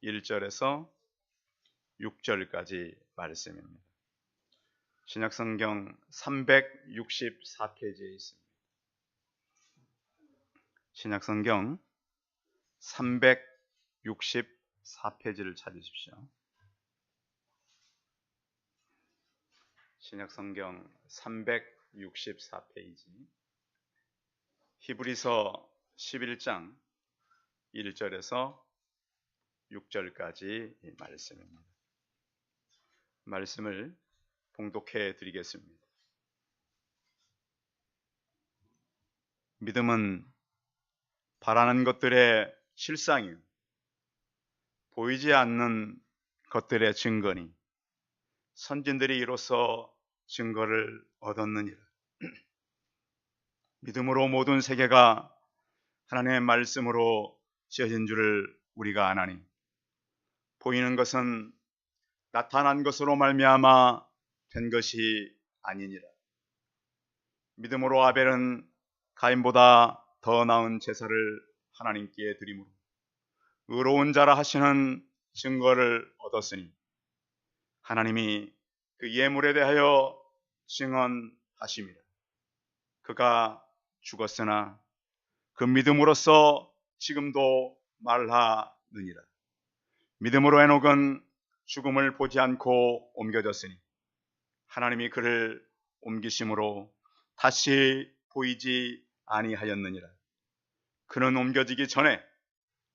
1절에서 6절까지 말씀입니다. 신약성경 364페이지에 있습니다. 신약성경 364페이지를 찾으십시오. 신약성경 364페이지, 히브리서 11장 1절에서 6절까지 말씀입니다. 말씀을 봉독해 드리겠습니다. 믿음은 바라는 것들의 실상이요, 보이지 않는 것들의 증거니 선진들이 이로써 증거를 얻었느니라. 믿음으로 모든 세계가 하나님의 말씀으로 지어진 줄을 우리가 아나니 보이는 것은 나타난 것으로 말미암아 된 것이 아니니라. 믿음으로 아벨은 가인보다 더 나은 제사를 하나님께 드림으로 의로운 자라 하시는 증거를 얻었으니 하나님이 그 예물에 대하여 증언하심이라. 그가 죽었으나 그 믿음으로써 지금도 말하느니라. 믿음으로 에녹은 죽음을 보지 않고 옮겨졌으니 하나님이 그를 옮기심으로 다시 보이지 아니하였느니라. 그는 옮겨지기 전에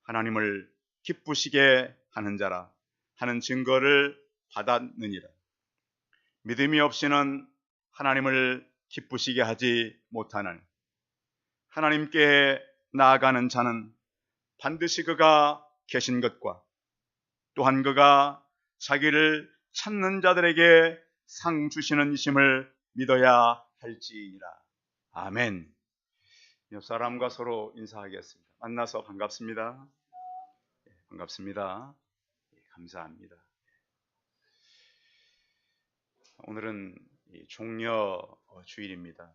하나님을 기쁘시게 하는 자라 하는 증거를 받았느니라. 믿음이 없이는 하나님을 기쁘시게 하지 못하나니 하나님께 나아가는 자는 반드시 그가 계신 것과 또한 그가 자기를 찾는 자들에게 상 주시는 이심을 믿어야 할지니라. 아멘. 옆 사람과 서로 인사하겠습니다. 만나서 반갑습니다. 반갑습니다. 감사합니다. 오늘은 종려 주일입니다.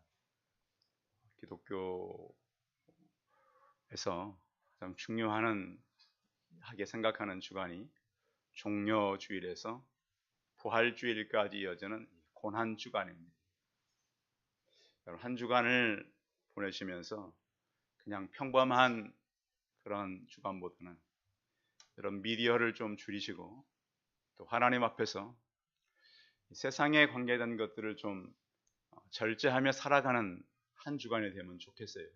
기독교에서 가장 중요하게 생각하는 주간이 종려 주일에서 부활 주일까지 이어지는 고난 주간입니다. 여러분, 한 주간을 보내시면서 그냥 평범한 그런 주간보다는 여러분 미디어를 좀 줄이시고 또 하나님 앞에서 세상에 관계된 것들을 좀 절제하며 살아가는 한 주간이 되면 좋겠어요.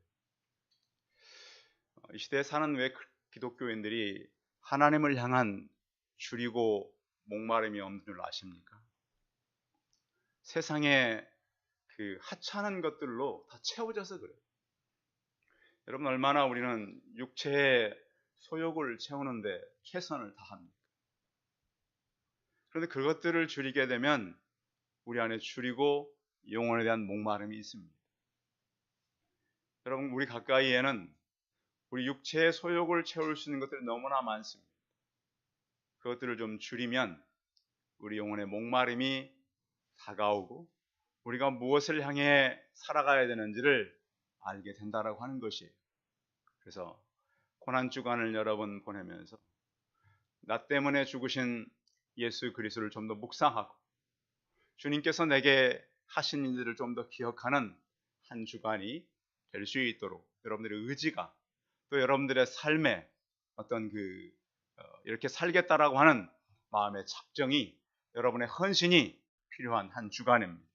이 시대에 사는 왜 기독교인들이 하나님을 향한 줄이고 목마름이 없는 줄 아십니까? 세상에 그 하찮은 것들로 다 채워져서 그래요. 여러분, 얼마나 우리는 육체의 소욕을 채우는데 최선을 다합니까? 그런데 그것들을 줄이게 되면 우리 안에 줄이고 영혼에 대한 목마름이 있습니다. 여러분, 우리 가까이에는 우리 육체의 소욕을 채울 수 있는 것들이 너무나 많습니다. 그것들을 좀 줄이면 우리 영혼의 목마름이 다가오고 우리가 무엇을 향해 살아가야 되는지를 알게 된다라고 하는 것이에요. 그래서 고난주간을 여러분 보내면서 나 때문에 죽으신 예수 그리스도를 좀 더 묵상하고 주님께서 내게 하신 일들을 좀 더 기억하는 한 주간이 될 수 있도록 여러분들의 의지가 또 여러분들의 삶에 어떤 이렇게 살겠다라고 하는 마음의 작정이, 여러분의 헌신이 필요한 한 주간입니다.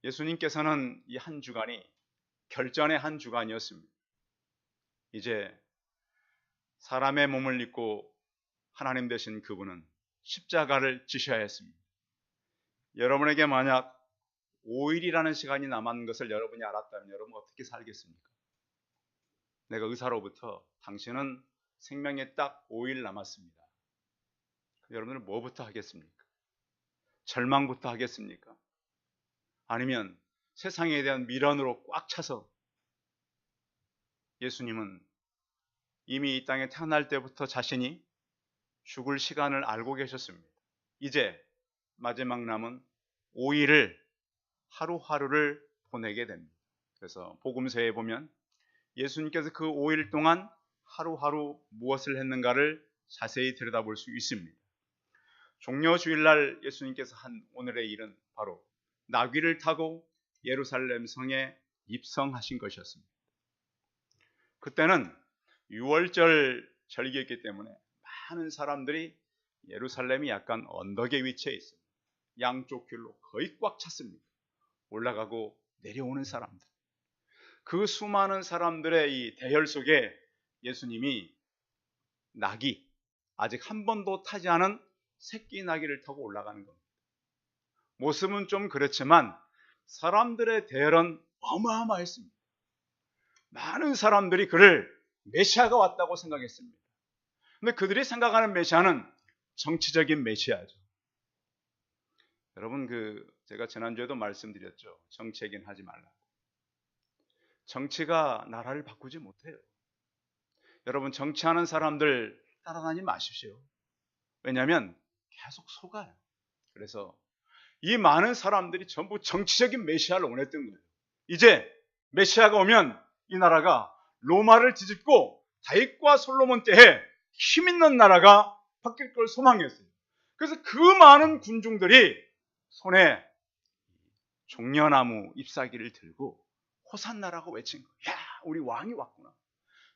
예수님께서는 이 한 주간이 결전의 한 주간이었습니다. 이제 사람의 몸을 입고 하나님 되신 그분은 십자가를 지셔야 했습니다. 여러분에게 만약 5일이라는 시간이 남은 것을 여러분이 알았다면 여러분 어떻게 살겠습니까? 내가 의사로부터 당신은 생명에 딱 5일 남았습니다. 여러분들은 뭐부터 하겠습니까? 절망부터 하겠습니까? 아니면 세상에 대한 미련으로 꽉 차서, 예수님은 이미 이 땅에 태어날 때부터 자신이 죽을 시간을 알고 계셨습니다. 이제 마지막 남은 5일을 하루하루를 보내게 됩니다. 그래서 복음서에 보면 예수님께서 그 5일 동안 하루하루 무엇을 했는가를 자세히 들여다볼 수 있습니다. 종려주일날 예수님께서 한 오늘의 일은 바로 나귀를 타고 예루살렘 성에 입성하신 것이었습니다. 그때는 6월절 절기였기 때문에 많은 사람들이, 예루살렘이 약간 언덕에 위치해 있습니다. 양쪽 길로 거의 꽉 찼습니다. 올라가고 내려오는 사람들, 그 수많은 사람들의 이 대열 속에 예수님이 나귀, 아직 한 번도 타지 않은 새끼 나귀를 타고 올라가는 겁니다. 모습은 좀 그렇지만 사람들의 대열은 어마어마했습니다. 많은 사람들이 그를 메시아가 왔다고 생각했습니다. 근데 그들이 생각하는 메시아는 정치적인 메시아죠. 여러분, 제가 지난주에도 말씀드렸죠. 정치 얘기는 하지 말라고. 정치가 나라를 바꾸지 못해요. 여러분, 정치하는 사람들 따라다니지 마십시오. 왜냐하면 계속 속아요. 그래서 이 많은 사람들이 전부 정치적인 메시아를 원했던 거예요. 이제 메시아가 오면 이 나라가 로마를 뒤집고 다윗과 솔로몬 때에 힘 있는 나라가 바뀔 걸 소망했어요. 그래서 그 많은 군중들이 손에 종려나무 잎사귀를 들고 호산나라고 외친 거예요. 야, 우리 왕이 왔구나.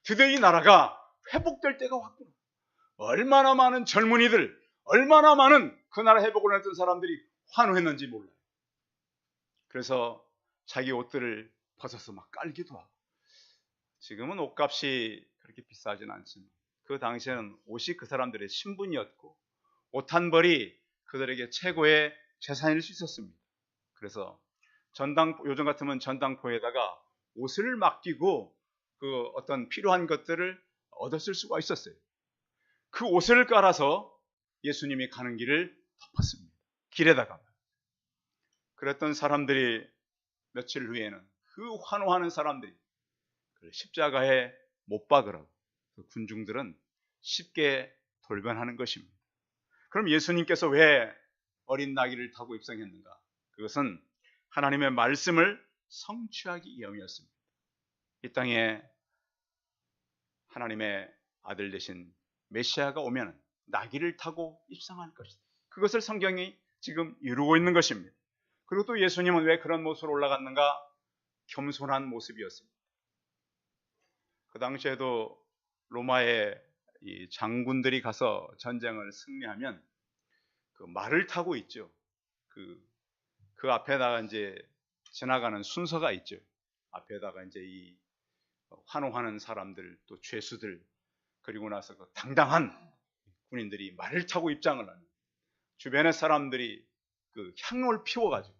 드디어 이 나라가 회복될 때가 왔구나. 얼마나 많은 젊은이들, 얼마나 많은 그 나라 회복을 했던 사람들이 환호했는지 몰라요. 그래서 자기 옷들을 벗어서 막 깔기도 하고. 지금은 옷값이 그렇게 비싸진 않지만 그 당시에는 옷이 그 사람들의 신분이었고 옷 한 벌이 그들에게 최고의 재산일 수 있었습니다. 그래서 요즘 같으면 전당포에다가 옷을 맡기고 그 어떤 필요한 것들을 얻었을 수가 있었어요. 그 옷을 깔아서 예수님이 가는 길을 덮었습니다. 길에다가. 그랬던 사람들이 며칠 후에는 그 환호하는 사람들이 십자가에 못 박으라고 그 군중들은 쉽게 돌변하는 것입니다. 그럼 예수님께서 왜 어린 나귀를 타고 입성했는가? 그것은 하나님의 말씀을 성취하기 위함이었습니다. 이 땅에 하나님의 아들 되신 메시아가 오면 나귀를 타고 입성할 것이다. 그것을 성경이 지금 이루고 있는 것입니다. 그리고 또 예수님은 왜 그런 모습으로 올라갔는가? 겸손한 모습이었습니다. 그 당시에도 로마의 이 장군들이 가서 전쟁을 승리하면 그 말을 타고 있죠. 그 앞에다가 이제 지나가는 순서가 있죠. 앞에다가 이제 이 환호하는 사람들, 또 죄수들, 그리고 나서 그 당당한 군인들이 말을 타고 입장을 하는, 주변의 사람들이 그 향을 피워가지고,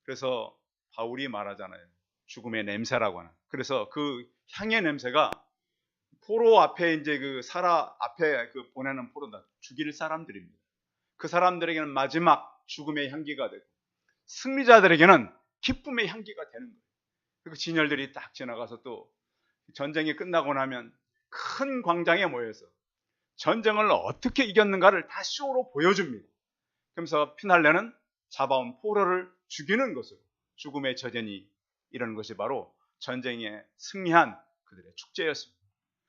그래서 바울이 말하잖아요. 죽음의 냄새라고 하는. 그래서 그 향의 냄새가 포로 앞에 이제 그 앞에 그 보내는 포로다 죽일 사람들입니다. 그 사람들에게는 마지막 죽음의 향기가 되고 승리자들에게는 기쁨의 향기가 되는 거예요. 그 진열들이 딱 지나가서 또 전쟁이 끝나고 나면 큰 광장에 모여서 전쟁을 어떻게 이겼는가를 다 쇼로 보여줍니다. 그러면서 피날레는 잡아온 포로를 죽이는 것으로 죽음의 저전이 이런 것이 바로 전쟁에 승리한 그들의 축제였습니다.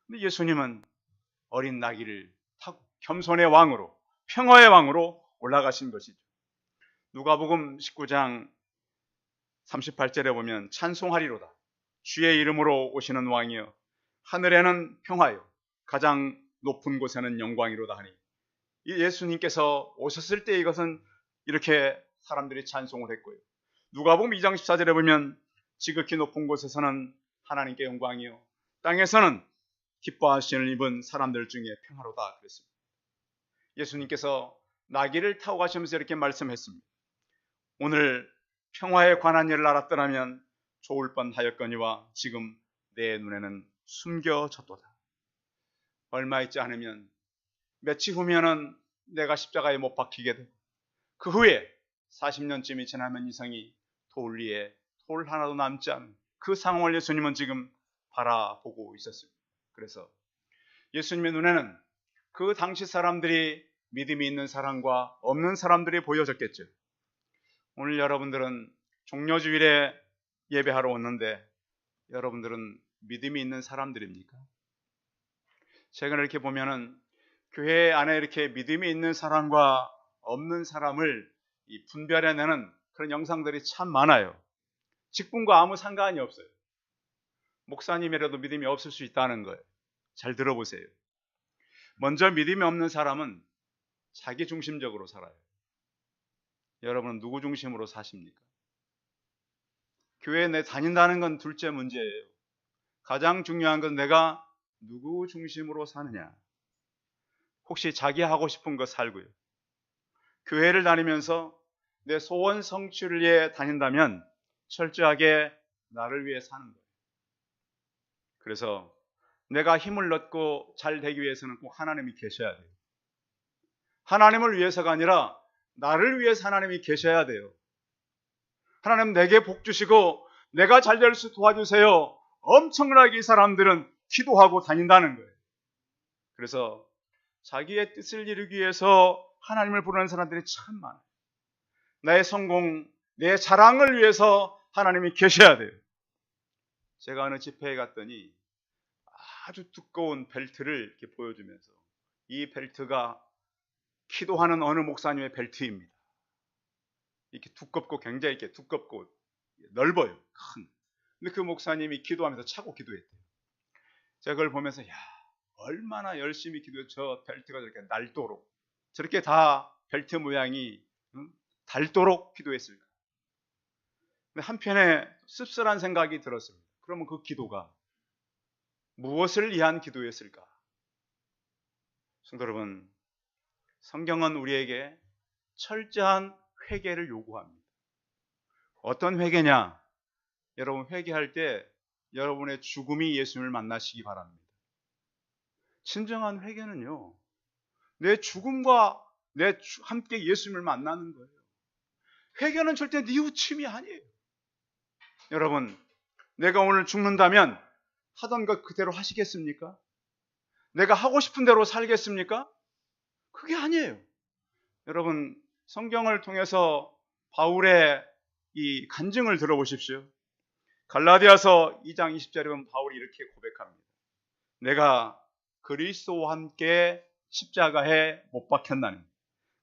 근데 예수님은 어린 나귀를 타고 겸손의 왕으로, 평화의 왕으로 올라가신 것이죠. 누가복음 19장 38절에 보면 찬송하리로다. 주의 이름으로 오시는 왕이여, 하늘에는 평화요, 가장 높은 곳에는 영광이로다 하니, 이 예수님께서 오셨을 때 이것은 이렇게 사람들이 찬송을 했고요. 누가복음 2장 14절에 보면 지극히 높은 곳에서는 하나님께 영광이요, 땅에서는 기뻐하시는 입은 사람들 중에 평화로다 그랬습니다. 예수님께서 나귀를 타고 가시면서 이렇게 말씀했습니다. 오늘 평화에 관한 일을 알았더라면 좋을 뻔하였거니와 지금 내 눈에는 숨겨졌도다. 얼마 있지 않으면, 며칠 후면은 내가 십자가에 못 박히게 되고 그 후에 40년쯤이 지나면 이성이 돌 위에 돌 하나도 남지 않은 그 상황을 예수님은 지금 바라보고 있었습니다. 그래서 예수님의 눈에는 그 당시 사람들이 믿음이 있는 사람과 없는 사람들이 보여졌겠죠. 오늘 여러분들은 종려주일에 예배하러 왔는데 여러분들은 믿음이 있는 사람들입니까? 최근에 이렇게 보면은 교회 안에 이렇게 믿음이 있는 사람과 없는 사람을 분별해내는 그런 영상들이 참 많아요. 직분과 아무 상관이 없어요. 목사님이라도 믿음이 없을 수 있다는 거예요. 잘 들어보세요. 먼저 믿음이 없는 사람은 자기 중심적으로 살아요. 여러분은 누구 중심으로 사십니까? 교회에 내 다닌다는 건 둘째 문제예요. 가장 중요한 건 내가 누구 중심으로 사느냐. 혹시 자기 하고 싶은 거 살고요. 교회를 다니면서 내 소원 성취를 위해 다닌다면 철저하게 나를 위해 사는 거예요. 그래서 내가 힘을 얻고 잘 되기 위해서는 꼭 하나님이 계셔야 돼요. 하나님을 위해서가 아니라 나를 위해서 하나님이 계셔야 돼요. 하나님 내게 복 주시고 내가 잘 될 수 도와주세요. 엄청나게 이 사람들은 기도하고 다닌다는 거예요. 그래서 자기의 뜻을 이루기 위해서 하나님을 부르는 사람들이 참 많아요. 나의 성공, 내 자랑을 위해서 하나님이 계셔야 돼요. 제가 어느 집회에 갔더니 아주 두꺼운 벨트를 이렇게 보여주면서 이 벨트가 기도하는 어느 목사님의 벨트입니다. 이렇게 두껍고 굉장히 이렇게 두껍고 넓어요. 큰. 근데 그 목사님이 기도하면서 차고 기도했대요. 제가 그걸 보면서 야, 얼마나 열심히 기도해서 저 벨트가 저렇게 닳도록 저렇게 다 벨트 모양이 닳도록 기도했을까. 근데 한편에 씁쓸한 생각이 들었습니다. 그러면 그 기도가 무엇을 위한 기도였을까? 성도 여러분, 성경은 우리에게 철저한 회개를 요구합니다. 어떤 회개냐? 여러분 회개할 때 여러분의 죽음이 예수님을 만나시기 바랍니다. 진정한 회개는요, 내 죽음과 함께 예수님을 만나는 거예요. 회개는 절대 뉘우침이 아니에요. 여러분, 내가 오늘 죽는다면 하던 것 그대로 하시겠습니까? 내가 하고 싶은 대로 살겠습니까? 그게 아니에요. 여러분, 성경을 통해서 바울의 이 간증을 들어보십시오. 갈라디아서 2장 20절에 보면 바울이 이렇게 고백합니다. 내가 그리스도와 함께 십자가에 못 박혔나니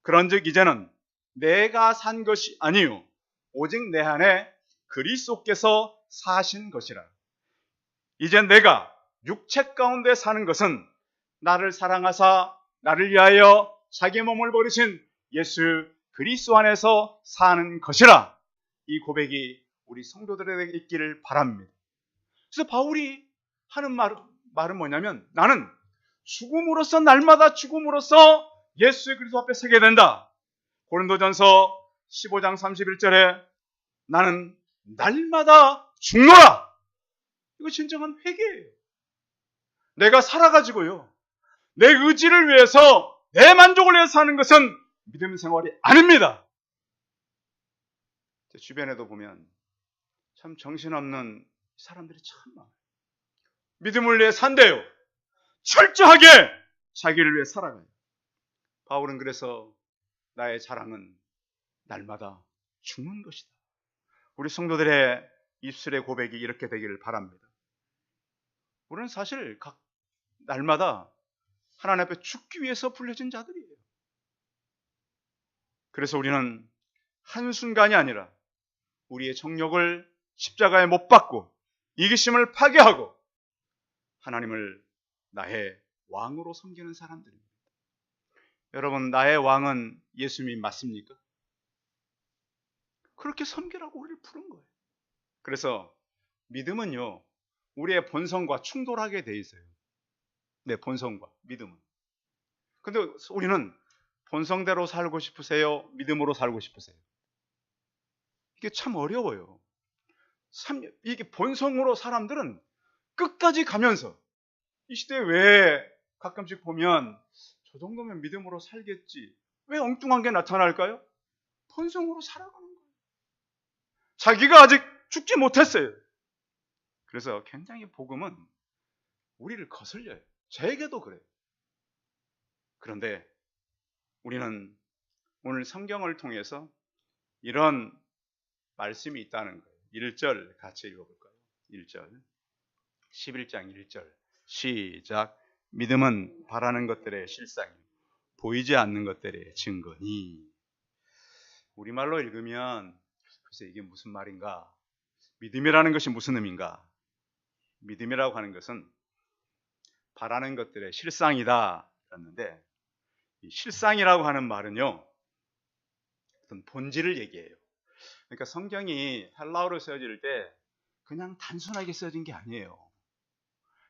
그런즉 이제는 내가 산 것이 아니요 오직 내 안에 그리스도께서 사신 것이라. 이제 내가 육체 가운데 사는 것은 나를 사랑하사 나를 위하여 자기 몸을 버리신 예수 그리스도 안에서 사는 것이라. 이 고백이 우리 성도들에게 있기를 바랍니다. 그래서 바울이 하는 말은 뭐냐면 나는 죽음으로써 날마다 죽음으로써 예수 그리스도 앞에 서게 된다. 고린도전서 15장 31절에 나는 날마다 죽노라. 이거 진정한 회개예요. 내가 살아가지고요, 내 의지를 위해서 내 만족을 위해서 사는 것은 믿음 생활이 아닙니다. 제 주변에도 보면 참 정신없는 사람들이 참 많아요. 믿음을 위해 산대요. 철저하게 자기를 위해 살아가요. 바울은 그래서 나의 자랑은 날마다 죽는 것이다. 우리 성도들의 입술의 고백이 이렇게 되기를 바랍니다. 우리는 사실 날마다 하나님 앞에 죽기 위해서 불려진 자들이에요. 그래서 우리는 한순간이 아니라 우리의 정욕을 십자가에 못 박고 이기심을 파괴하고 하나님을 나의 왕으로 섬기는 사람들입니다. 여러분, 나의 왕은 예수님이 맞습니까? 그렇게 섬기라고 우리를 부른 거예요. 그래서 믿음은요, 우리의 본성과 충돌하게 돼 있어요. 내 본성과 믿음은. 근데 우리는 본성대로 살고 싶으세요? 믿음으로 살고 싶으세요? 이게 참 어려워요. 이게 본성으로 사람들은 끝까지 가면서 이 시대에 왜 가끔씩 보면 저 정도면 믿음으로 살겠지, 왜 엉뚱한 게 나타날까요? 본성으로 살아가는 거예요. 자기가 아직 죽지 못했어요. 그래서 굉장히 복음은 우리를 거슬려요. 저에게도 그래요. 그런데 우리는 오늘 성경을 통해서 이런 말씀이 있다는 거예요. 1절 같이 읽어볼까요? 1절 11장 1절 시작. 믿음은 바라는 것들의 실상이 보이지 않는 것들의 증거니. 우리말로 읽으면 글쎄 이게 무슨 말인가? 믿음이라는 것이 무슨 의미인가? 믿음이라고 하는 것은 바라는 것들의 실상이다 그랬는데, 이 실상이라고 하는 말은요, 어떤 본질을 얘기해요. 그러니까 성경이 헬라어로 쓰여질 때 그냥 단순하게 쓰여진 게 아니에요.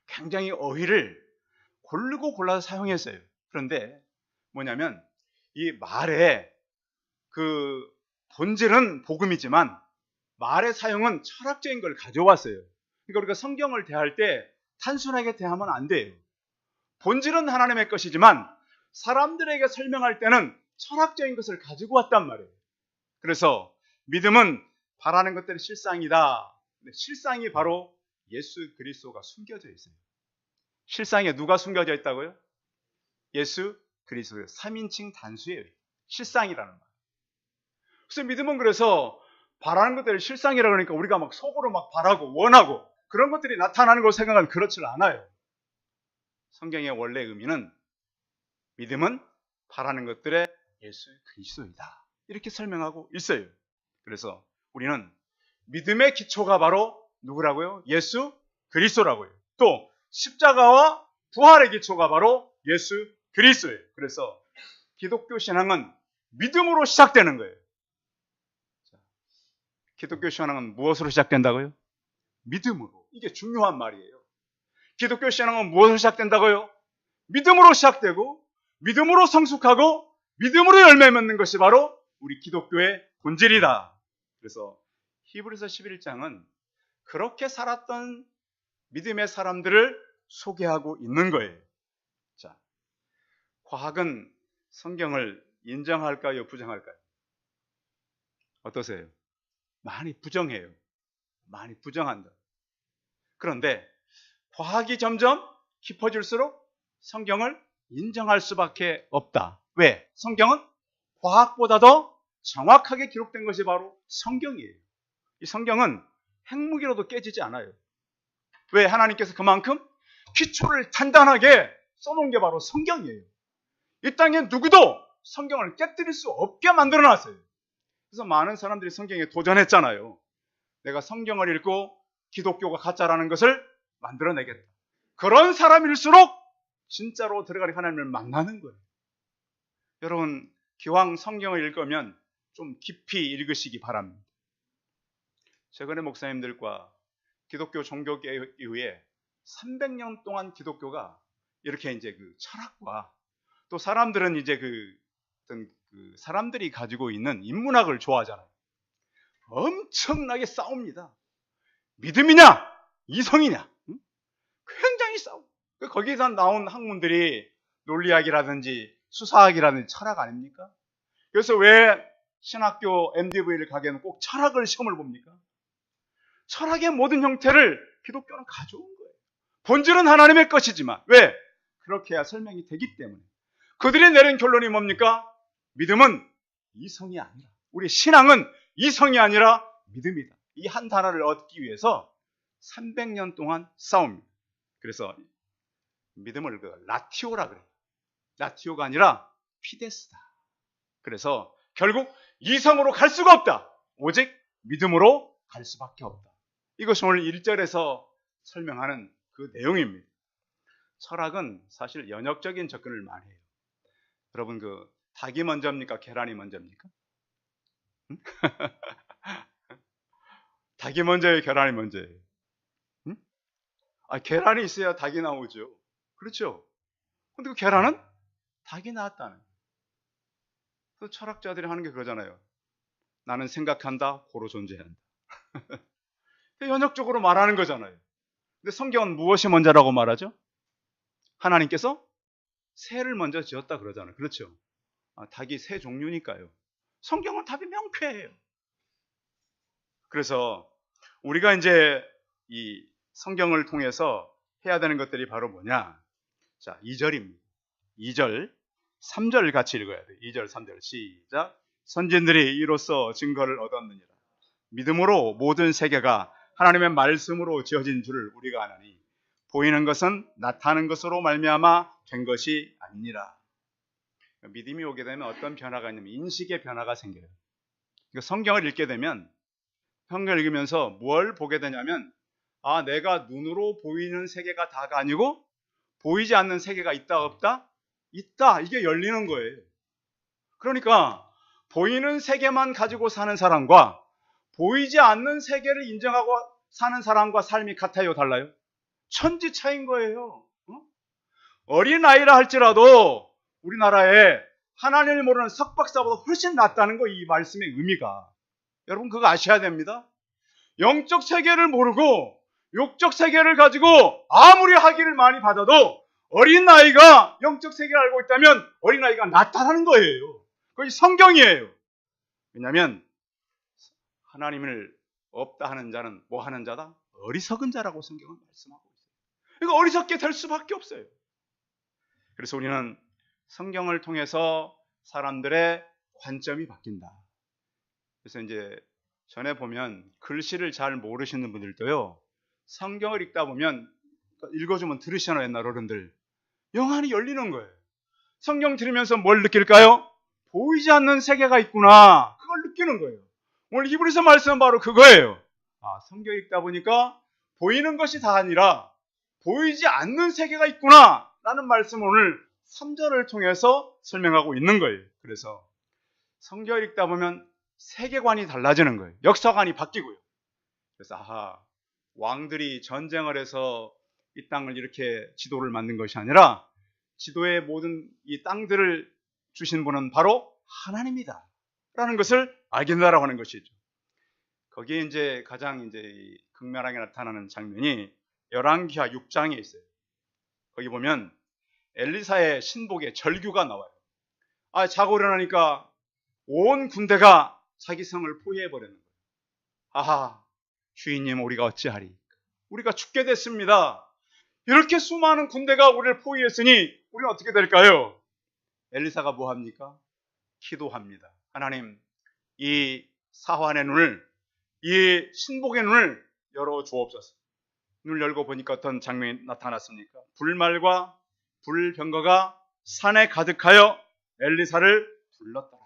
굉장히 어휘를 고르고 골라서 사용했어요. 그런데 뭐냐면 이 말의 그 본질은 복음이지만 말의 사용은 철학적인 걸 가져왔어요. 그러니까 우리가 성경을 대할 때 단순하게 대하면 안 돼요. 본질은 하나님의 것이지만 사람들에게 설명할 때는 철학적인 것을 가지고 왔단 말이에요. 그래서 믿음은 바라는 것들의 실상이다. 실상이 바로 예수 그리스도가 숨겨져 있어요. 실상에 누가 숨겨져 있다고요? 예수 그리스도예요. 3인칭 단수예요. 실상이라는 말. 그래서 믿음은 그래서 바라는 것들이 실상이라 그러니까 우리가 막 속으로 막 바라고 원하고 그런 것들이 나타나는 걸 생각하면 그렇지 않아요. 성경의 원래 의미는 믿음은 바라는 것들의 예수 그리스도이다. 이렇게 설명하고 있어요. 그래서 우리는 믿음의 기초가 바로 누구라고요? 예수 그리스도라고요. 또 십자가와 부활의 기초가 바로 예수 그리스도예요. 그래서 기독교 신앙은 믿음으로 시작되는 거예요. 기독교 신앙은 무엇으로 시작된다고요? 믿음으로. 이게 중요한 말이에요. 기독교 신앙은 무엇으로 시작된다고요? 믿음으로 시작되고 믿음으로 성숙하고 믿음으로 열매 맺는 것이 바로 우리 기독교의 본질이다. 그래서 히브리서 11장은 그렇게 살았던 믿음의 사람들을 소개하고 있는 거예요. 자, 과학은 성경을 인정할까요? 부정할까요? 어떠세요? 많이 부정해요. 많이 부정한다. 그런데 과학이 점점 깊어질수록 성경을 인정할 수밖에 없다. 왜? 성경은 과학보다 더 정확하게 기록된 것이 바로 성경이에요. 이 성경은 핵무기로도 깨지지 않아요. 왜? 하나님께서 그만큼 기초를 단단하게 써놓은 게 바로 성경이에요. 이 땅에 누구도 성경을 깨뜨릴 수 없게 만들어놨어요. 그래서 많은 사람들이 성경에 도전했잖아요. 내가 성경을 읽고 기독교가 가짜라는 것을 만들어내겠다. 그런 사람일수록 진짜로 들어가는 하나님을 만나는 거예요. 여러분, 기왕 성경을 읽으면 좀 깊이 읽으시기 바랍니다. 최근에 목사님들과 기독교 종교계 이후에 300년 동안 기독교가 이렇게 이제 그 철학과 또 사람들은 이제 어떤 사람들이 가지고 있는 인문학을 좋아하잖아요. 엄청나게 싸웁니다. 믿음이냐 이성이냐 굉장히 싸워. 거기서 나온 학문들이 논리학이라든지 수사학이라든지 철학 아닙니까? 그래서 왜 신학교 MDV를 가게는 꼭 철학을 시험을 봅니까? 철학의 모든 형태를 기독교는 가져온 거예요. 본질은 하나님의 것이지만 왜? 그렇게 해야 설명이 되기 때문에. 그들이 내린 결론이 뭡니까? 믿음은 이성이 아니라, 우리 신앙은 이성이 아니라 믿음이다. 이 한 단어를 얻기 위해서 300년 동안 싸웁니다. 그래서 믿음을 라티오라 그래요. 라티오가 아니라 피데스다. 그래서 결국 이성으로 갈 수가 없다. 오직 믿음으로 갈 수밖에 없다. 이것이 오늘 1절에서 설명하는 그 내용입니다. 철학은 사실 연역적인 접근을 많이 해요. 여러분, 닭이 먼저입니까? 계란이 먼저입니까? 응? 닭이 먼저예요? 계란이 먼저예요? 응? 계란이 있어야 닭이 나오죠. 그렇죠? 근데 그 계란은 닭이 나왔다는. 그래서 철학자들이 하는 게 그러잖아요. 나는 생각한다, 고로 존재한다. 연역적으로 말하는 거잖아요. 근데 성경은 무엇이 먼저라고 말하죠? 하나님께서 새를 먼저 지었다 그러잖아요. 그렇죠? 닭이 새 종류니까요. 성경은 답이 명쾌해요. 그래서 우리가 이제 이 성경을 통해서 해야 되는 것들이 바로 뭐냐? 자, 2절입니다. 2절, 3절 같이 읽어야 돼요. 2절, 3절 시작. 선진들이 이로써 증거를 얻었느니라. 믿음으로 모든 세계가 하나님의 말씀으로 지어진 줄을 우리가 아나니 보이는 것은 나타나는 것으로 말미암아 된 것이 아니니라. 믿음이 오게 되면 어떤 변화가 있냐면 인식의 변화가 생겨요. 성경을 읽게 되면 성경을 읽으면서 뭘 보게 되냐면 내가 눈으로 보이는 세계가 다가 아니고 보이지 않는 세계가 있다 없다? 있다. 이게 열리는 거예요. 그러니까 보이는 세계만 가지고 사는 사람과 보이지 않는 세계를 인정하고 사는 사람과 삶이 같아요, 달라요? 천지 차이인 거예요. 어린아이라 할지라도 우리나라에 하나님을 모르는 석박사보다 훨씬 낫다는 거, 이 말씀의 의미가. 여러분 그거 아셔야 됩니다. 영적 세계를 모르고 육적 세계를 가지고 아무리 학위를 많이 받아도 어린아이가 영적 세계를 알고 있다면 어린아이가 낫다는 거예요. 그것이 성경이에요. 왜냐하면 하나님을 없다 하는 자는 뭐 하는 자다? 어리석은 자라고 성경은 말씀하고 있어요. 그러니까 어리석게 될 수밖에 없어요. 그래서 우리는 성경을 통해서 사람들의 관점이 바뀐다. 그래서 이제 전에 보면 글씨를 잘 모르시는 분들도요, 성경을 읽다 보면 읽어주면 들으시잖아요. 옛날 어른들. 영안이 열리는 거예요. 성경 들으면서 뭘 느낄까요? 보이지 않는 세계가 있구나. 그걸 느끼는 거예요. 오늘 히브리서 말씀은 바로 그거예요. 성경 읽다 보니까 보이는 것이 다 아니라 보이지 않는 세계가 있구나 라는 말씀을 오늘 3절을 통해서 설명하고 있는 거예요. 그래서 성경 읽다 보면 세계관이 달라지는 거예요. 역사관이 바뀌고요. 그래서 왕들이 전쟁을 해서 이 땅을 이렇게 지도를 만든 것이 아니라 지도의 모든 이 땅들을 주신 분은 바로 하나님이다 라는 것을 알게 된다라고 하는 것이죠. 거기에 이제 가장 이제 극명하게 나타나는 장면이 열왕기하 6장에 있어요. 거기 보면 엘리사의 신복의 절규가 나와요. 자고 일어나니까 온 군대가 자기 성을 포위해버렸는 거예요. 주인님, 우리가 어찌하리? 우리가 죽게 됐습니다. 이렇게 수많은 군대가 우리를 포위했으니 우리는 어떻게 될까요? 엘리사가 뭐 합니까? 기도합니다. 하나님, 이 사환의 눈을, 이 신복의 눈을 열어주옵소서. 눈을 열고 보니까 어떤 장면이 나타났습니까? 불말과 불병거가 산에 가득하여 엘리사를 불렀더라.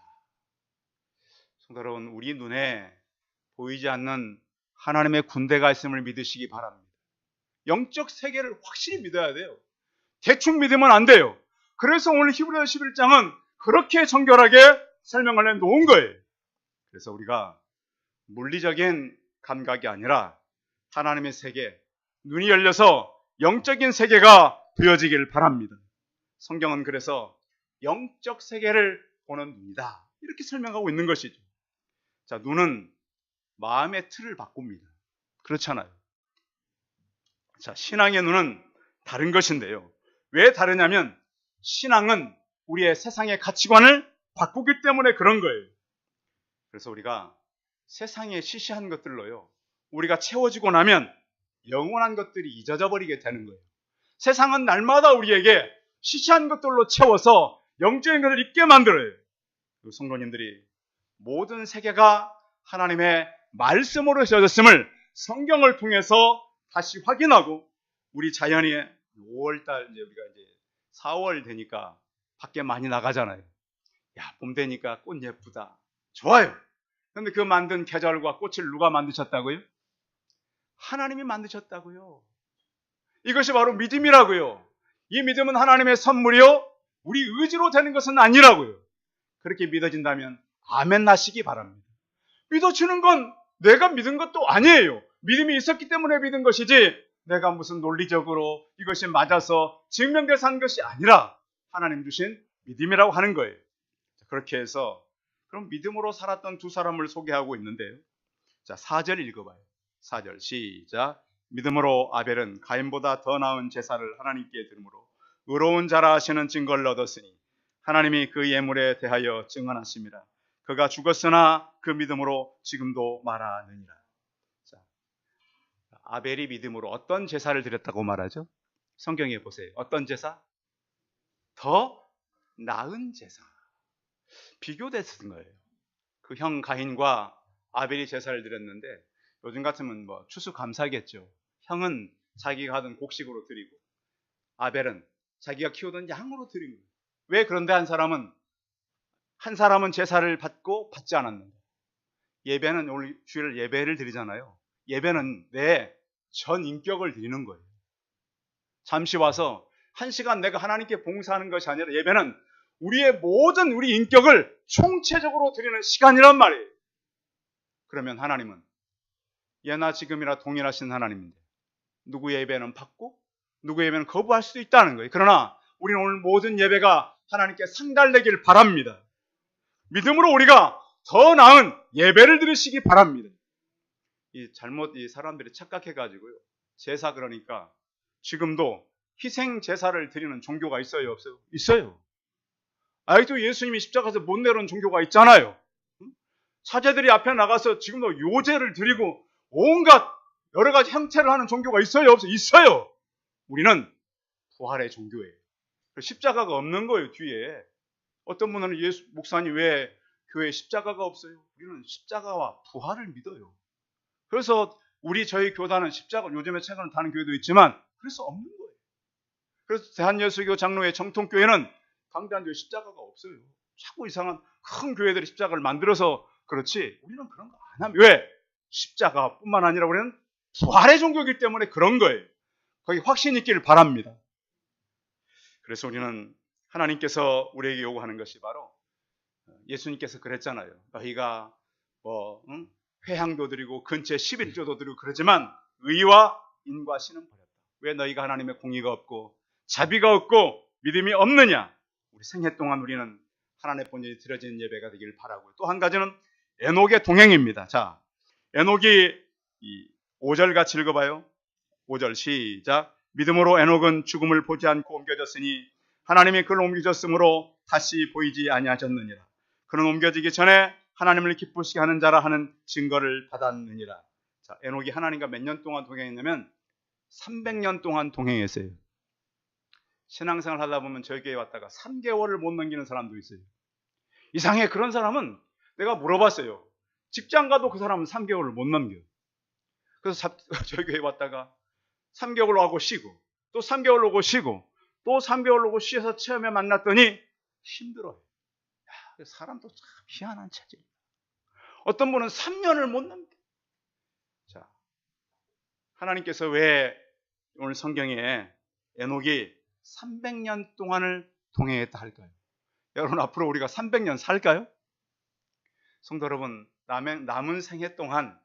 성도 여러분, 우리 눈에 보이지 않는 하나님의 군대가 있음을 믿으시기 바랍니다. 영적 세계를 확실히 믿어야 돼요. 대충 믿으면 안 돼요. 그래서 오늘 히브리서 11장은 그렇게 정결하게 설명을 해놓은 거예요. 그래서 우리가 물리적인 감각이 아니라 하나님의 세계, 눈이 열려서 영적인 세계가 되어지길 바랍니다. 성경은 그래서 영적 세계를 보는 눈이다, 이렇게 설명하고 있는 것이죠. 자, 눈은 마음의 틀을 바꿉니다. 그렇잖아요. 자, 신앙의 눈은 다른 것인데요. 왜 다르냐면 신앙은 우리의 세상의 가치관을 바꾸기 때문에 그런 거예요. 그래서 우리가 세상의 시시한 것들로요, 우리가 채워지고 나면 영원한 것들이 잊어져 버리게 되는 거예요. 세상은 날마다 우리에게 시시한 것들로 채워서 영적인 것을 잊게 만들어요. 성도님들이 모든 세계가 하나님의 말씀으로 지어졌음을 성경을 통해서 다시 확인하고, 우리 자연이 5월달 이제 우리가 이제 4월 되니까 밖에 많이 나가잖아요. 봄 되니까 꽃 예쁘다. 좋아요. 그런데 그 만든 계절과 꽃을 누가 만드셨다고요? 하나님이 만드셨다고요. 이것이 바로 믿음이라고요. 이 믿음은 하나님의 선물이요, 우리 의지로 되는 것은 아니라고요. 그렇게 믿어진다면 아멘 하시기 바랍니다. 믿어주는 건 내가 믿은 것도 아니에요. 믿음이 있었기 때문에 믿은 것이지 내가 무슨 논리적으로 이것이 맞아서 증명돼서 한 것이 아니라 하나님 주신 믿음이라고 하는 거예요. 그렇게 해서 그럼 믿음으로 살았던 두 사람을 소개하고 있는데요. 자, 4절 읽어봐요. 4절 시작. 믿음으로 아벨은 가인보다 더 나은 제사를 하나님께 드림으로 의로운 자라 하시는 증거를 얻었으니 하나님이 그 예물에 대하여 증언하심이라. 그가 죽었으나 그 믿음으로 지금도 말하느니라. 자, 아벨이 믿음으로 어떤 제사를 드렸다고 말하죠? 성경에 보세요. 어떤 제사? 더 나은 제사. 비교됐은 거예요. 그 형 가인과 아벨이 제사를 드렸는데 요즘 같으면 추수감사겠죠. 형은 자기가 하던 곡식으로 드리고 아벨은 자기가 키우던 양으로 드린 거예요. 왜 그런데 한 사람은 제사를 받고 받지 않았는가? 예배는 오늘 주일 예배를 드리잖아요. 예배는 내 전 인격을 드리는 거예요. 잠시 와서 1시간 내가 하나님께 봉사하는 것이 아니라 예배는 우리의 모든 우리 인격을 총체적으로 드리는 시간이란 말이에요. 그러면 하나님은 예나 지금이나 동일하신 하나님인데 누구의 예배는 받고 누구의 예배는 거부할 수도 있다는 거예요. 그러나 우리는 오늘 모든 예배가 하나님께 상달되길 바랍니다. 믿음으로 우리가 더 나은 예배를 드리시기 바랍니다. 이 사람들이 착각해가지고요. 제사 그러니까 지금도 희생 제사를 드리는 종교가 있어요, 없어요? 있어요. 아직도 예수님이 십자가에서 못 내려온 종교가 있잖아요. 사제들이 앞에 나가서 지금도 요제를 드리고 온갖 여러 가지 형태를 하는 종교가 있어요, 없어요? 있어요. 우리는 부활의 종교예요. 십자가가 없는 거예요, 뒤에. 어떤 분은 목사님 왜 교회에 십자가가 없어요? 우리는 십자가와 부활을 믿어요. 그래서 저희 교단은 십자가, 요즘에 최근에 다른 교회도 있지만 그래서 없는 거예요. 그래서 대한예수교 장로회 정통교회는 강단교회 십자가가 없어요. 자꾸 이상한 큰 교회들이 십자가를 만들어서 그렇지 우리는 그런 거 안 합니다. 왜? 십자가뿐만 아니라 우리는 부활의 종교이기 때문에 그런 거예요. 거기 확신 있기를 바랍니다. 그래서 우리는 하나님께서 우리에게 요구하는 것이 바로 예수님께서 그랬잖아요. 너희가 회향도 드리고 근처에 11조도 드리고 그러지만 의와 인과신은 버렸다. 왜 너희가 하나님의 공의가 없고 자비가 없고 믿음이 없느냐? 우리 생애 동안 우리는 하나님의 본전이 드려지는 예배가 되기를 바라고요. 또 한 가지는 에녹의 동행입니다. 자, 에녹이 5절 같이 읽어봐요. 5절 시작. 믿음으로 에녹은 죽음을 보지 않고 옮겨졌으니 하나님이 그를 옮기셨으므로 다시 보이지 아니하셨느니라. 그는 옮겨지기 전에 하나님을 기쁘시게 하는 자라 하는 증거를 받았느니라. 자, 에녹이 하나님과 몇 년 동안 동행했냐면 300년 동안 동행했어요. 신앙생활 하다 보면 저희 교회에 왔다가 3개월을 못 넘기는 사람도 있어요. 이상해. 그런 사람은 내가 물어봤어요. 직장 가도 그 사람은 3개월을 못 넘겨. 그래서 저희 교회에 왔다가 3개월 하고 쉬고 또 3개월 오고 쉬고 또 3개월 오고 쉬어서 처음에 만났더니 힘들어요. 사람도 참 희한한 체질. 어떤 분은 3년을 못 넘겨. 자, 하나님께서 왜 오늘 성경에 에녹이 300년 동안을 동행했다 할까요? 여러분 앞으로 우리가 300년 살까요? 성도 여러분, 남은 생애 동안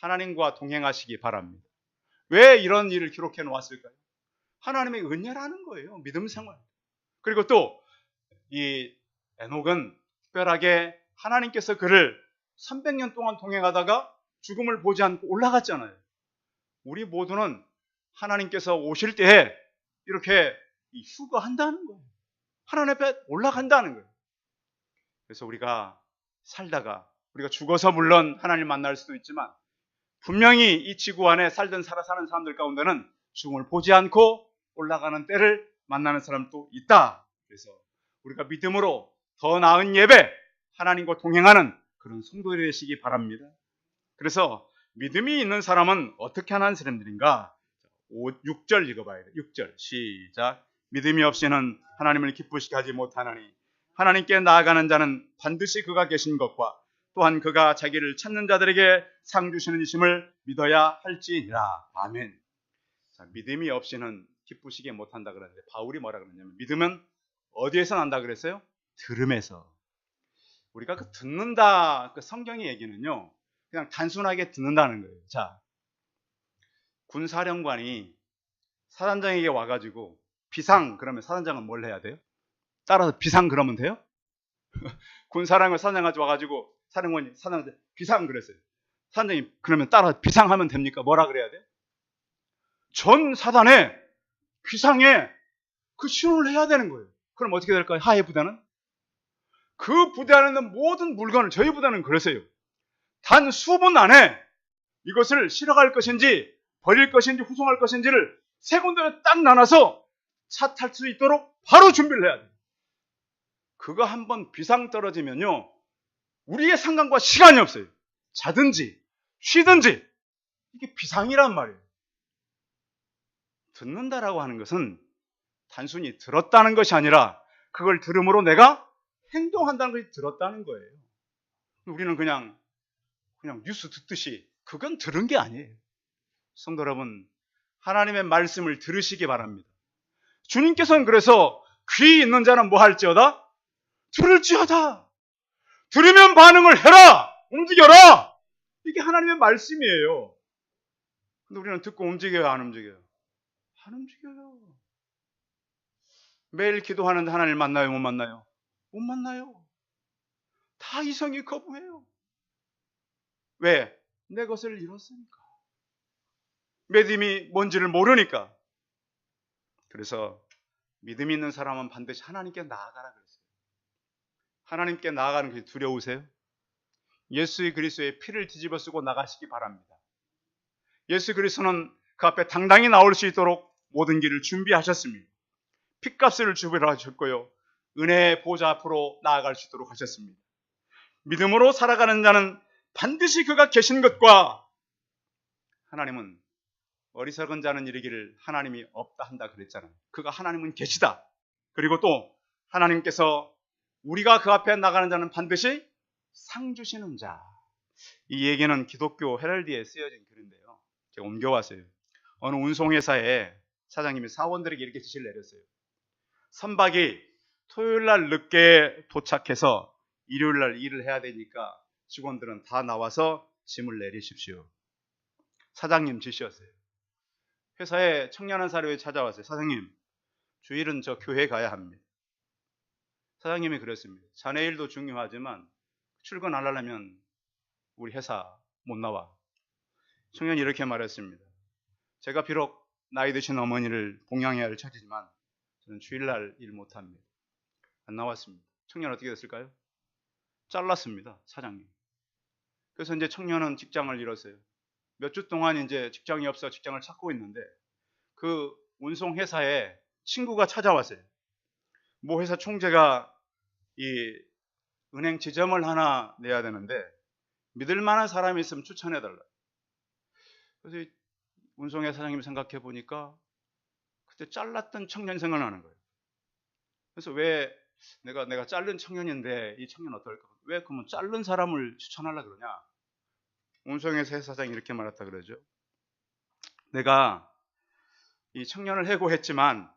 하나님과 동행하시기 바랍니다. 왜 이런 일을 기록해 놓았을까요? 하나님의 은혜라는 거예요. 믿음 생활. 그리고 또 이 에녹은 특별하게 하나님께서 그를 300년 동안 동행하다가 죽음을 보지 않고 올라갔잖아요. 우리 모두는 하나님께서 오실 때에 이렇게 휴거한다는 거예요. 하나님 앞에 올라간다는 거예요. 그래서 우리가 살다가 우리가 죽어서 물론 하나님을 만날 수도 있지만 분명히 이 지구 안에 사는 사람들 가운데는 죽음을 보지 않고 올라가는 때를 만나는 사람도 있다. 그래서 우리가 믿음으로 더 나은 예배, 하나님과 동행하는 그런 성도들이 되시기 바랍니다. 그래서 믿음이 있는 사람은 어떻게 하는 사람들인가? 6절 읽어봐야 돼요. 6절 시작. 믿음이 없이는 하나님을 기쁘시게 하지 못하나니 하나님께 나아가는 자는 반드시 그가 계신 것과 또한 그가 자기를 찾는 자들에게 상 주시는 이심을 믿어야 할지니라. 아멘. 자, 믿음이 없이는 기쁘시게 못한다 그러는데 바울이 뭐라 그러냐면 믿음은 어디에서 난다 그랬어요? 들음에서. 우리가 그 듣는다, 그 성경의 얘기는요, 그냥 단순하게 듣는다는 거예요. 자, 군사령관이 사단장에게 와가지고 비상 그러면 사단장은 뭘 해야 돼요? 따라서 비상 그러면 돼요? 군사령관 사단장한테 와가지고 사단장한테 비상 그랬어요. 사단장이 그러면 따라서 비상하면 됩니까? 뭐라 그래야 돼? 전 사단에 비상에 그 신호를 해야 되는 거예요. 그럼 어떻게 될까요? 하해 부대는? 그 부대 안에 있는 모든 물건을 저희 부대는 그랬어요. 단 수분 안에 이것을 실어갈 것인지 버릴 것인지 후송할 것인지를 세 군데로 딱 나눠서 차 탈 수 있도록 바로 준비를 해야 돼요. 그거 한번 비상 떨어지면요, 우리의 상관과 시간이 없어요. 자든지 쉬든지 이게 비상이란 말이에요. 듣는다라고 하는 것은 단순히 들었다는 것이 아니라 그걸 들음으로 내가 행동한다는 것이 들었다는 거예요. 우리는 그냥 뉴스 듣듯이 그건 들은 게 아니에요. 성도 여러분, 하나님의 말씀을 들으시기 바랍니다. 주님께서는 그래서 귀 있는 자는 뭐 할지어다? 들을지어다. 들으면 반응을 해라. 움직여라. 이게 하나님의 말씀이에요. 근데 우리는 듣고 움직여요, 안 움직여요? 안 움직여요. 매일 기도하는데 하나님을 만나요, 못 만나요? 못 만나요. 다 이성이 거부해요. 왜? 내 것을 잃었으니까. 믿음이 뭔지를 모르니까. 그래서 믿음 있는 사람은 반드시 하나님께 나아가라 그랬어요. 하나님께 나아가는 것이 두려우세요? 예수 그리스도의 피를 뒤집어 쓰고 나가시기 바랍니다. 예수 그리스도는 그 앞에 당당히 나올 수 있도록 모든 길을 준비하셨습니다. 핏값을 주비라 하셨고요. 은혜의 보좌 앞으로 나아갈 수 있도록 하셨습니다. 믿음으로 살아가는 자는 반드시 그가 계신 것과 하나님은 어리석은 자는 이르기를 하나님이 없다 한다 그랬잖아요. 그가 하나님은 계시다. 그리고 또 하나님께서 우리가 그 앞에 나가는 자는 반드시 상 주시는 자. 이 얘기는 기독교 헤럴드에 쓰여진 글인데요. 제가 옮겨왔어요. 어느 운송회사에 사장님이 사원들에게 이렇게 지시를 내렸어요. 선박이 토요일날 늦게 도착해서 일요일날 일을 해야 되니까 직원들은 다 나와서 짐을 내리십시오. 사장님 지시였어요. 회사에 청년한 사람이 찾아왔어요. 사장님, 주일은 저 교회 가야 합니다. 사장님이 그랬습니다. 자네 일도 중요하지만 출근 안 하려면 우리 회사 못 나와. 청년이 이렇게 말했습니다. 제가 비록 나이 드신 어머니를 봉양해야 할 처지지만 저는 주일날 일 못합니다. 안 나왔습니다. 청년 어떻게 됐을까요? 잘랐습니다. 사장님. 그래서 이제 청년은 직장을 잃었어요. 몇 주 동안 이제 직장이 없어 직장을 찾고 있는데 그 운송 회사에 친구가 찾아왔어요. 모 회사 총재가 이 은행 지점을 하나 내야 되는데 믿을 만한 사람이 있으면 추천해 달라. 그래서 이 운송회 사장님이 생각해 보니까 그때 잘랐던 청년 생각나는 거예요. 그래서 왜 내가 자른 청년인데 이 청년 어떨까? 왜 그러면 자른 사람을 추천하려고 그러냐? 운송회사 사장이 이렇게 말했다 그러죠. 내가 이 청년을 해고했지만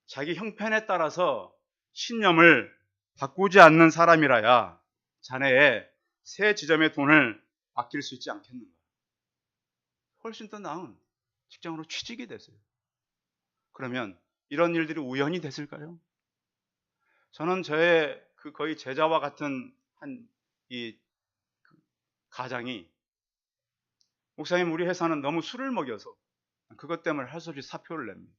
자기 형편에 따라서 신념을 바꾸지 않는 사람이라야 자네의 새 지점의 돈을 아낄 수 있지 않겠는가? 훨씬 더 나은 직장으로 취직이 됐어요. 그러면 이런 일들이 우연히 됐을까요? 저는 저의 그 거의 제자와 같은 이 가장이 목사님 우리 회사는 너무 술을 먹여서 그것 때문에 할 수 없이 사표를 냅니다.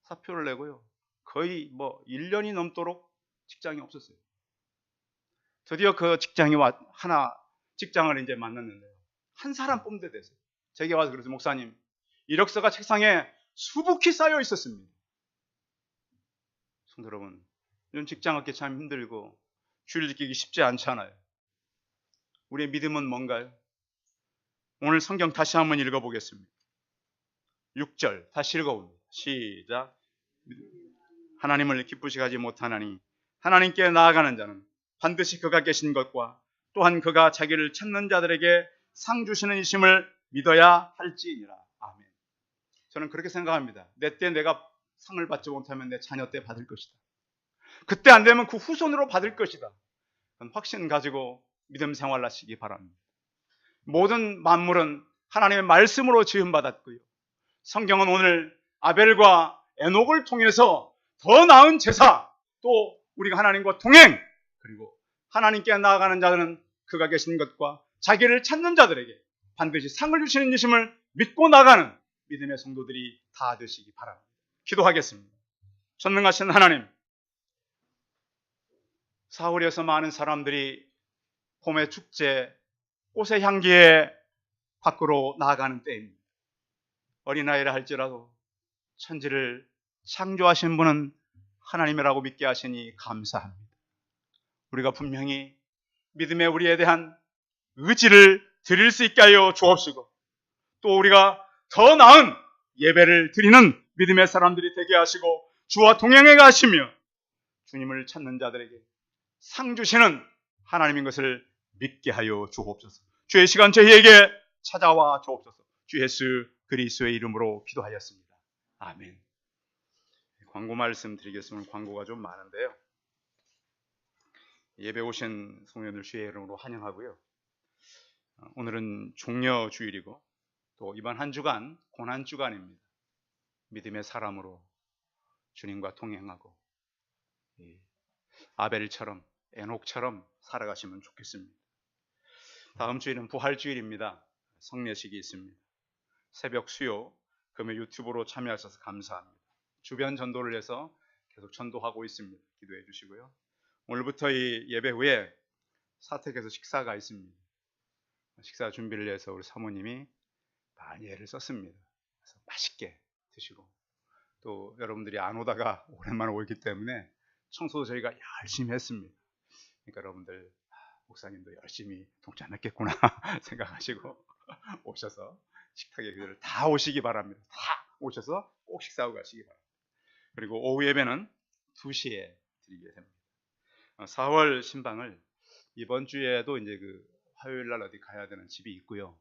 사표를 내고요. 거의 1년이 넘도록 직장이 없었어요. 드디어 그 직장이 직장을 이제 만났는데요. 한 사람 뽑는데 됐어요. 제게 와서 그래서 목사님, 이력서가 책상에 수북히 쌓여 있었습니다. 성도 여러분, 이런 직장 얻기 참 힘들고 주일 지키기 쉽지 않잖아요. 우리의 믿음은 뭔가요? 오늘 성경 다시 한번 읽어보겠습니다. 6절 다시 읽어봅니다. 시작. 하나님을 기쁘시게 하지 못하나니 하나님께 나아가는 자는 반드시 그가 계신 것과 또한 그가 자기를 찾는 자들에게 상 주시는 이심을 믿어야 할지니라. 아멘. 저는 그렇게 생각합니다. 내 때 내가 상을 받지 못하면 내 자녀 때 받을 것이다. 그때 안 되면 그 후손으로 받을 것이다. 확신 가지고 믿음 생활 하시기 바랍니다. 모든 만물은 하나님의 말씀으로 지음받았고요. 성경은 오늘 아벨과 에녹을 통해서 더 나은 제사, 또 우리가 하나님과 동행, 그리고 하나님께 나아가는 자들은 그가 계신 것과 자기를 찾는 자들에게 반드시 상을 주시는 이심을 믿고 나가는 믿음의 성도들이 다 되시기 바랍니다. 기도하겠습니다. 전능하신 하나님, 사울에서 많은 사람들이 봄의 축제, 꽃의 향기에 밖으로 나아가는 때입니다. 어린아이라 할지라도 천지를 창조하신 분은 하나님이라고 믿게 하시니 감사합니다. 우리가 분명히 믿음의 우리에 대한 의지를 드릴 수 있게 하여 주옵시고 또 우리가 더 나은 예배를 드리는 믿음의 사람들이 되게 하시고 주와 동행해 가시며 주님을 찾는 자들에게 상 주시는 하나님인 것을 믿게 하여 주옵소서. 주의 시간 저희에게 찾아와 주옵소서. 주 예수 그리스도의 이름으로 기도하였습니다. 아멘. 광고 말씀 드리겠습니다. 광고가 좀 많은데요. 예배 오신 성도님들 주의 이름으로 환영하고요. 오늘은 종려 주일이고 또 이번 한 주간 고난 주간입니다. 믿음의 사람으로 주님과 동행하고 아벨처럼 에녹처럼 살아가시면 좋겠습니다. 다음 주일은 부활주일입니다. 성례식이 있습니다. 새벽 수요, 금요 유튜브로 참여하셔서 감사합니다. 주변 전도를 해서 계속 전도하고 있습니다. 기도해 주시고요. 오늘부터 이 예배 후에 사택에서 식사가 있습니다. 식사 준비를 해서 우리 사모님이 많이 애를 썼습니다. 그래서 맛있게 드시고 또 여러분들이 안 오다가 오랜만에 오기 때문에 청소도 저희가 열심히 했습니다. 그러니까 여러분들 목사님도 열심히 동참했겠구나 생각하시고 오셔서 식탁에 그들을 다 오시기 바랍니다. 다 오셔서 꼭 식사하고 가시기 바랍니다. 그리고 오후 예배는 2시에 드리게 됩니다. 4월 신방을 이번 주에도 이제 그 화요일 날 어디 가야 되는 집이 있고요.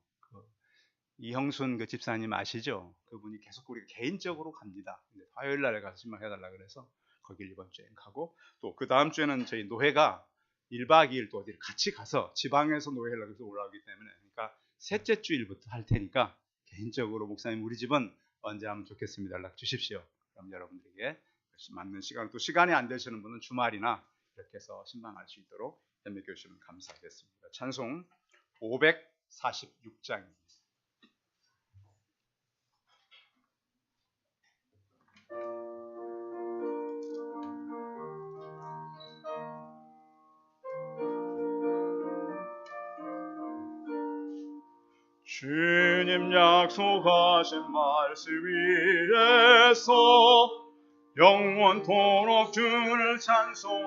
이형순 그 집사님 아시죠? 그분이 계속 우리가 개인적으로 갑니다. 화요일 날에 가서 신방 해달라 그래서 거길 이번 주에 가고 또 그 다음 주에는 저희 노회가 1박 2일 또 어디를 같이 가서 지방에서 노회를 해서 올라오기 때문에 그러니까 셋째 주일부터 할 테니까 개인적으로 목사님 우리 집은 언제 하면 좋겠습니다. 연락 주십시오. 그럼 여러분들에게 맞는 시간 또 시간이 안 되시는 분은 주말이나 이렇게 해서 신방할 수 있도록 연락해 주시면 감사하겠습니다. 찬송 546장입니다. 주님 약속하신 말씀 위에서 영원토록 주를 찬송하리라.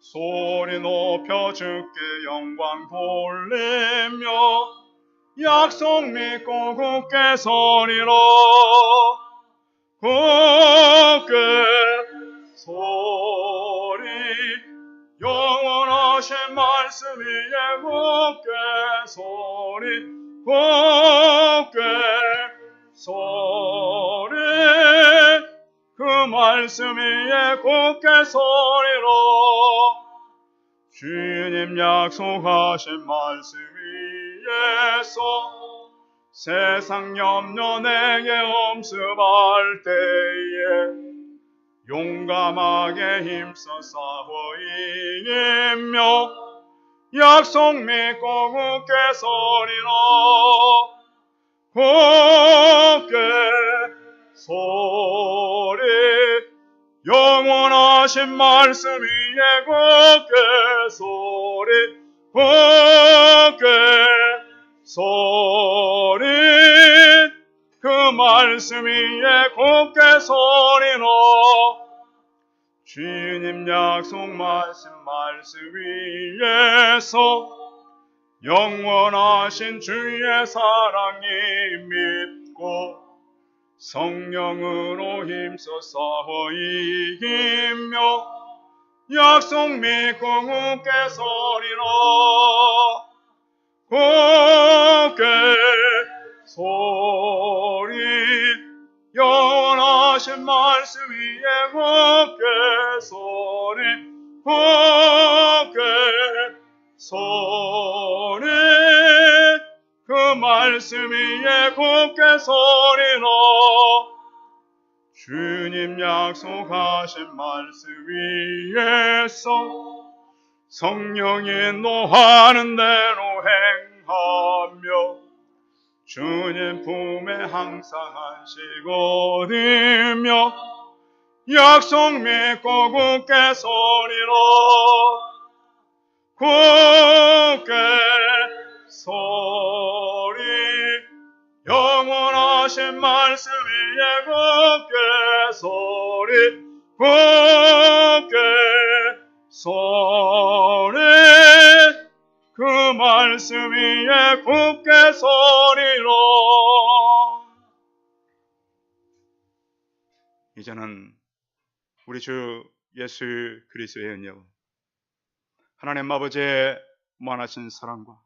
소리 높여 주께 영광 돌리며 약속 믿고 굳게 서리라. 굳게 소리 영원하신 말씀 위에 굳게 소리 굳게 소리 그 말씀 위에 굳게 서리라. 주님 약속하신 말씀 위에서 세상 염려 내게 엄습할 때에 용감하게 힘써 싸워 이기며 약속 믿고 굳게 서리라. 굳게 소리 영원하신 말씀 위에 굳게 소리 굳게 소리 그 말씀 위에 굳게 서리라. 주님 약속 말씀 위에서 영원하신 주의 사랑이 믿고 성령으로 힘써 싸워 이기며 약속 믿고 굳게 서리라. 굳게 소리 영원하신 말씀 위에 굳게 소리 굳게 소리 그 말씀 위에 굳게 서리라. 주님 약속하신 말씀 위에서 성령이 인도하는 대로 행하며 주님 품에 항상 안식을 얻으며 약속 믿고 굳게 서리라. 굳게 소리 영원하신 말씀 위에 굳게 소리 굳게 소리 그 말씀 위에 굳게 서리라. 이제는 우리 주 예수 그리스도의 은혜와 하나님 아버지의 무한하신 사랑과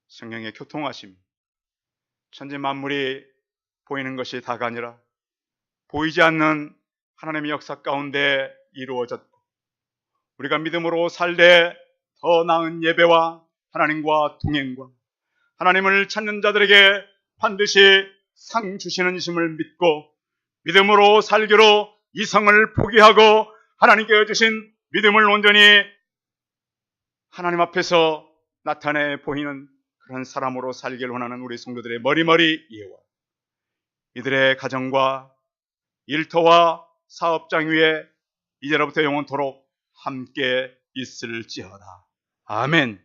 성령의 교통하심, 천지 만물이 보이는 것이 다가 아니라 보이지 않는 하나님의 역사 가운데 이루어졌고, 우리가 믿음으로 살되 더 나은 예배와 하나님과 동행과 하나님을 찾는 자들에게 반드시 상 주시는 이심을 믿고 믿음으로 살기로 이성을 포기하고 하나님께 주신 믿음을 온전히 하나님 앞에서 나타내 보이는 그런 사람으로 살기를 원하는 우리 성도들의 머리머리 예와 이들의 가정과 일터와 사업장 위에 이제로부터 영원토록 함께 있을지어다. 아멘.